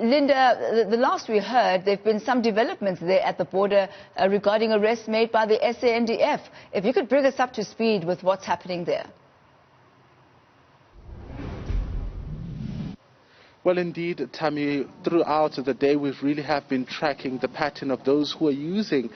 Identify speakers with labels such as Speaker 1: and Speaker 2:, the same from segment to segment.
Speaker 1: Linda, the last we heard, there have been some developments there at the border regarding arrests made by the SANDF. If you could bring us up to speed with what's happening there.
Speaker 2: Well, indeed, Tammy, throughout the day we really have been tracking the pattern of those who are using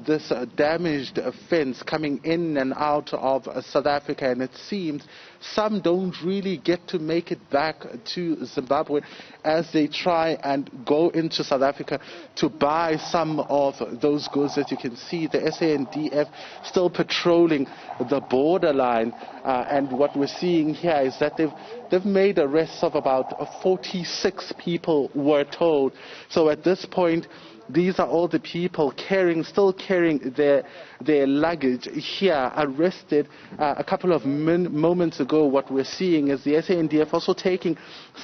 Speaker 2: this damaged fence coming in and out of South Africa, and it seems some don't really get to make it back to Zimbabwe as they try and go into South Africa to buy some of those goods. That you can see, the SANDF still patrolling the borderline, and what we're seeing here is that they've made arrests of about 46 people, we're told. So at this point, these are all the people still carrying their luggage here, arrested. A couple of moments ago, what we're seeing is the SANDF also taking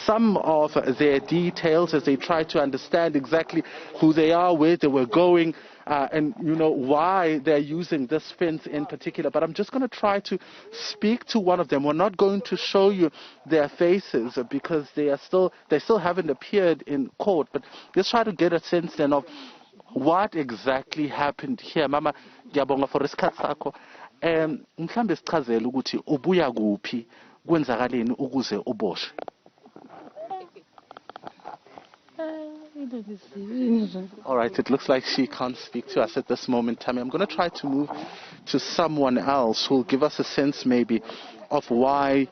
Speaker 2: some of their details as they try to understand exactly who they are, where they were going, and why they're using this fence in particular. But I'm just going to try to speak to one of them. We're not going to show you their faces because they still haven't appeared in court, but let's try to get a sense then of what exactly happened here. Mama, ngiyabonga for isikhathi sakho. Mhlambe sichazele ukuthi ubuya kuphi, kwenzakaleni ukuze uboshwe. All right, it looks like she can't speak to us at this moment, Tammy. I'm going to try to move to someone else who will give us a sense maybe of why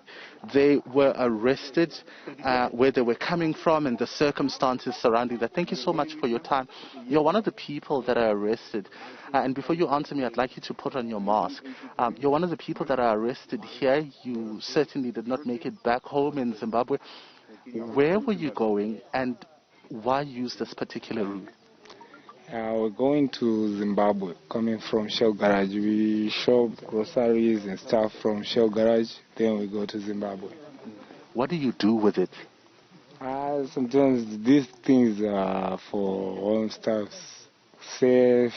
Speaker 2: they were arrested, where they were coming from, and the circumstances surrounding that. Thank you so much for your time. You're one of the people that are arrested. And before you answer me, I'd like you to put on your mask. You're one of the people that are arrested here. You certainly did not make it back home in Zimbabwe. Where were you going, and why use this particular route?
Speaker 3: We're going to Zimbabwe, coming from Shell Garage. We shop groceries and stuff from Shell Garage, then we go to Zimbabwe.
Speaker 2: What do you do with it?
Speaker 3: Sometimes these things are for home stuff, safe,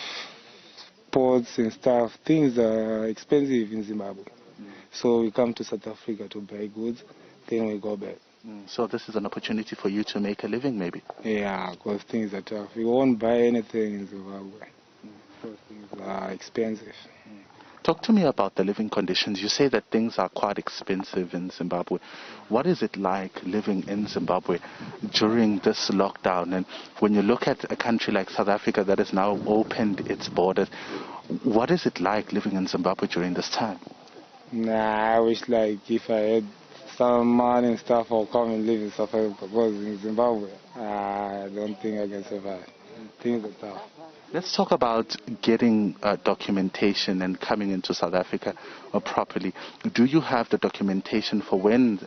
Speaker 3: pots and stuff. Things are expensive in Zimbabwe. So we come to South Africa to buy goods, then we go back.
Speaker 2: So this is an opportunity for you to make a living, maybe?
Speaker 3: Yeah, because things are tough. We won't buy anything in Zimbabwe. Because things are expensive.
Speaker 2: Talk to me about the living conditions. You say that things are quite expensive in Zimbabwe. What is it like living in Zimbabwe during this lockdown? And when you look at a country like South Africa that has now opened its borders, what is it like living in Zimbabwe during this time?
Speaker 3: I wish if I had some money and stuff, I'll come and live in South Africa, because in Zimbabwe, I don't think I can survive. Things are tough.
Speaker 2: Let's talk about getting documentation and coming into South Africa properly. Do you have the documentation for when,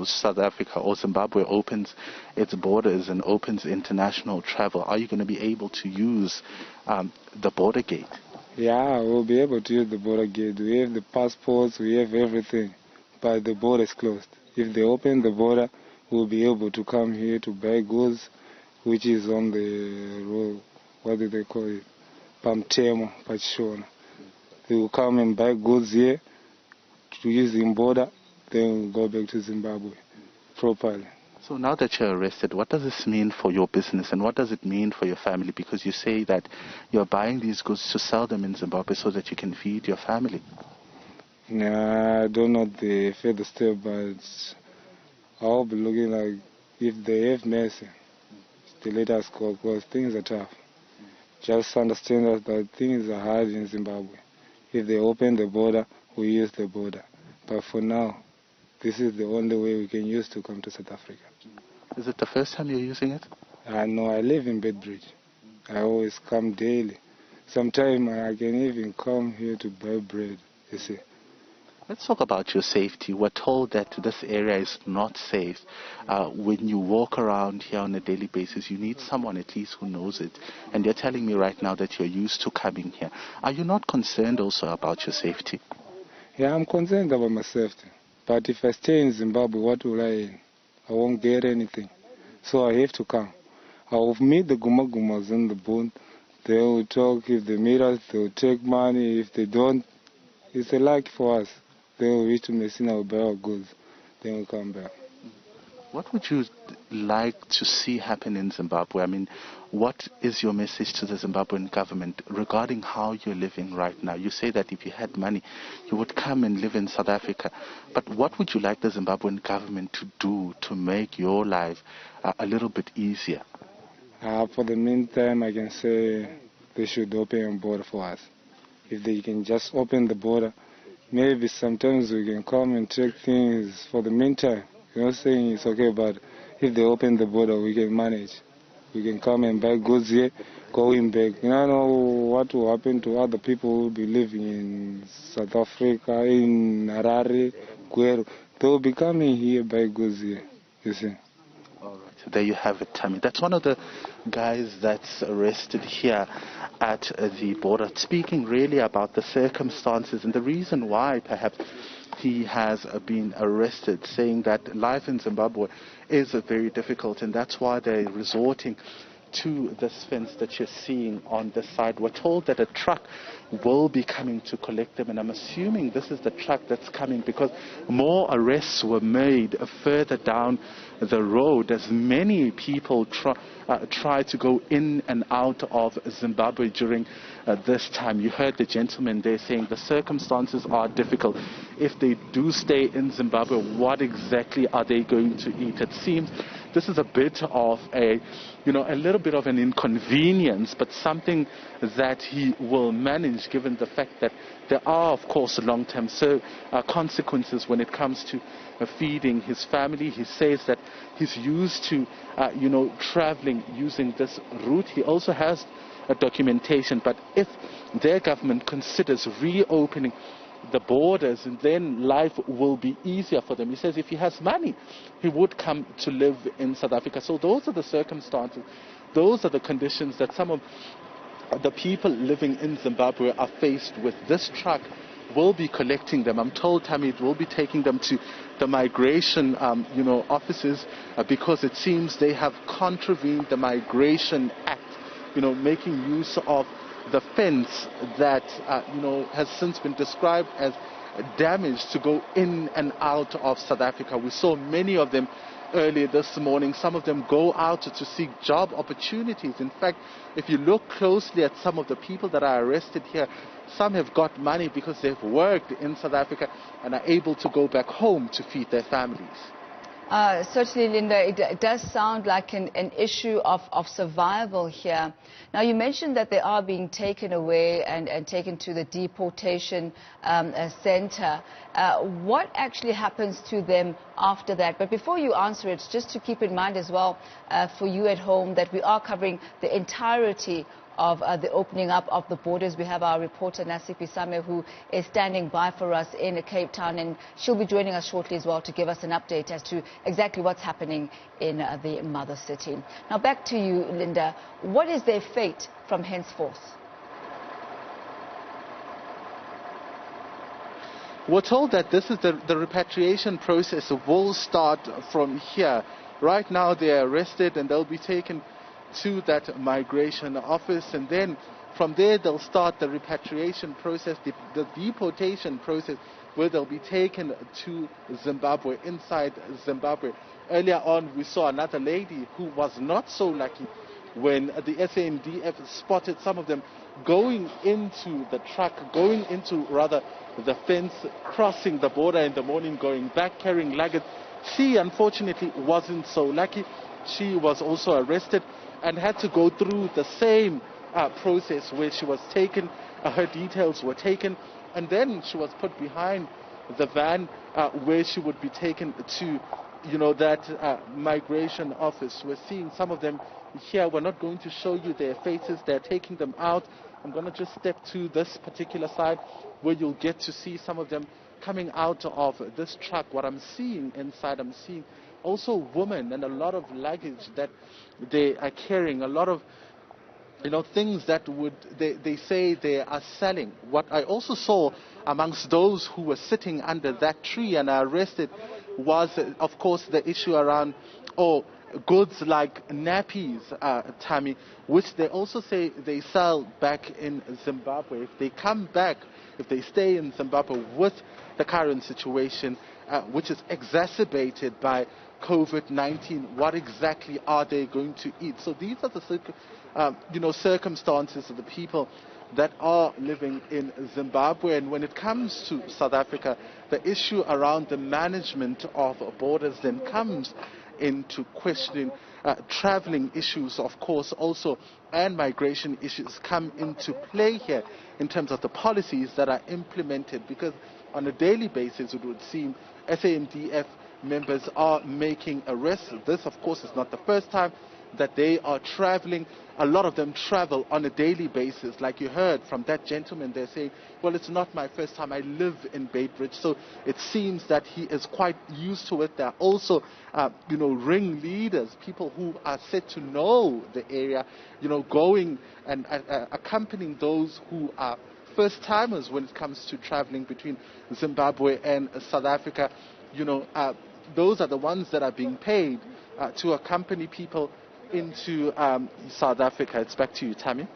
Speaker 2: South Africa or Zimbabwe opens its borders and opens international travel? Are you going to be able to use the border gate?
Speaker 3: Yeah, we'll be able to use the border gate. We have the passports, we have everything. But the border is closed. If they open the border, we'll be able to come here to buy goods, which is on the road. What do they call it? Pamtemo, Pachishona. They will come and buy goods here to use in border, then we'll go back to Zimbabwe properly.
Speaker 2: So now that you're arrested, what does this mean for your business, and what does it mean for your family? Because you say that you're buying these goods to sell them in Zimbabwe so that you can feed your family.
Speaker 3: I don't know the further step, but I'll be looking if they have mercy, they let us go, because things are tough. Just understand that things are hard in Zimbabwe. If they open the border, we use the border. But for now, this is the only way we can use to come to South Africa.
Speaker 2: Is it the first time you're using it?
Speaker 3: No, I live in Bedbridge. I always come daily. Sometimes I can even come here to buy bread, you see.
Speaker 2: Let's talk about your safety. We're told that this area is not safe. When you walk around here on a daily basis, you need someone at least who knows it. And you're telling me right now that you're used to coming here. Are you not concerned also about your safety?
Speaker 3: Yeah, I'm concerned about my safety. But if I stay in Zimbabwe, what will I earn? I won't get anything. So I have to come. I will meet the Gumagumas in the booth. They will talk. If they meet us, they will take money. If they don't, it's a luck for us. Then we reach to Messina, we'll buy our goods. Then we'll come back.
Speaker 2: What would you like to see happen in Zimbabwe? I mean, what is your message to the Zimbabwean government regarding how you're living right now? You say that if you had money, you would come and live in South Africa. But what would you like the Zimbabwean government to do to make your life a little bit easier?
Speaker 3: For the meantime, I can say they should open a border for us. If they can just open the border, maybe sometimes we can come and check things for the meantime. I'm not saying it's okay, but if they open the border, we can manage. We can come and buy goods here, going back. You don't know what will happen to other people who will be living in South Africa, in Harare, Gweru. They will be coming here, buy goods here, you see.
Speaker 2: All right, so there you have it, Tammy. That's one of the guys that's arrested here at the border, speaking really about the circumstances and the reason why perhaps he has been arrested, saying that life in Zimbabwe is very difficult, and that's why they're resorting to this fence that you're seeing on the side. We're told that a truck will be coming to collect them, and I'm assuming this is the truck that's coming because more arrests were made further down the road as many people try to go in and out of Zimbabwe during this time. You heard the gentleman there saying the circumstances are difficult. If they do stay in Zimbabwe, what exactly are they going to eat? It seems this is a bit of a little bit of an inconvenience, but something that he will manage given the fact that there are, of course, long-term consequences when it comes to feeding his family. He says that he's used to, traveling using this route. He also has a documentation, but if their government considers reopening the borders, and then life will be easier for them. He says if he has money, he would come to live in South Africa. So those are the circumstances, those are the conditions that some of the people living in Zimbabwe are faced with. This truck will be collecting them. I'm told, Tammy, it will be taking them to the migration offices because it seems they have contravened the Migration Act, making use of the fence that has since been described as damaged to go in and out of South Africa. We saw many of them earlier this morning. Some of them go out to seek job opportunities. In fact, if you look closely at some of the people that are arrested here, some have got money because they've worked in South Africa and are able to go back home to feed their families.
Speaker 1: Certainly, Linda, it does sound like an issue of survival here. Now, you mentioned that they are being taken away and taken to the deportation center. What actually happens to them after that? But before you answer it, just to keep in mind as well for you at home that we are covering the entirety of the opening up of the borders. We have our reporter Nasipi Same, who is standing by for us in Cape Town, and she'll be joining us shortly as well to give us an update as to exactly what's happening in the mother city. Now back to you, Linda. What is their fate from henceforth?
Speaker 2: We're told that this is the repatriation process will start from here. Right now they are arrested and they'll be taken to that migration office, and then from there they'll start the repatriation process, the deportation process, where they'll be taken to Zimbabwe, inside Zimbabwe. Earlier on we saw another lady who was not so lucky when the SANDF spotted some of them going into the truck, going into rather the fence, crossing the border in the morning, going back, carrying luggage. She unfortunately wasn't so lucky. She was also arrested and had to go through the same process where she was taken, her details were taken, and then she was put behind the van where she would be taken to, that migration office. We're seeing some of them here. We're not going to show you their faces. They're taking them out. I'm going to just step to this particular side where you'll get to see some of them coming out of this truck. What I'm seeing inside, I'm seeing also women and a lot of luggage that they are carrying, a lot of things that they say they are selling. What I also saw amongst those who were sitting under that tree and are arrested was, of course, the issue around goods like nappies, Tammy, which they also say they sell back in Zimbabwe. If they come back, if they stay in Zimbabwe with the current situation, which is exacerbated by COVID-19, what exactly are they going to eat? So these are the circumstances of the people that are living in Zimbabwe. And when it comes to South Africa, the issue around the management of borders then comes into questioning. Traveling issues, of course, also, and migration issues come into play here in terms of the policies that are implemented, because on a daily basis it would seem SANDF members are making arrests. This, of course, is not the first time that they are traveling. A lot of them travel on a daily basis. Like you heard from that gentleman, they're saying, well, it's not my first time, I live in Beitbridge. So it seems that he is quite used to it. There are also, ring leaders, people who are said to know the area, going and accompanying those who are first timers when it comes to traveling between Zimbabwe and South Africa. Those are the ones that are being paid to accompany people into South Africa. It's back to you, Tammy.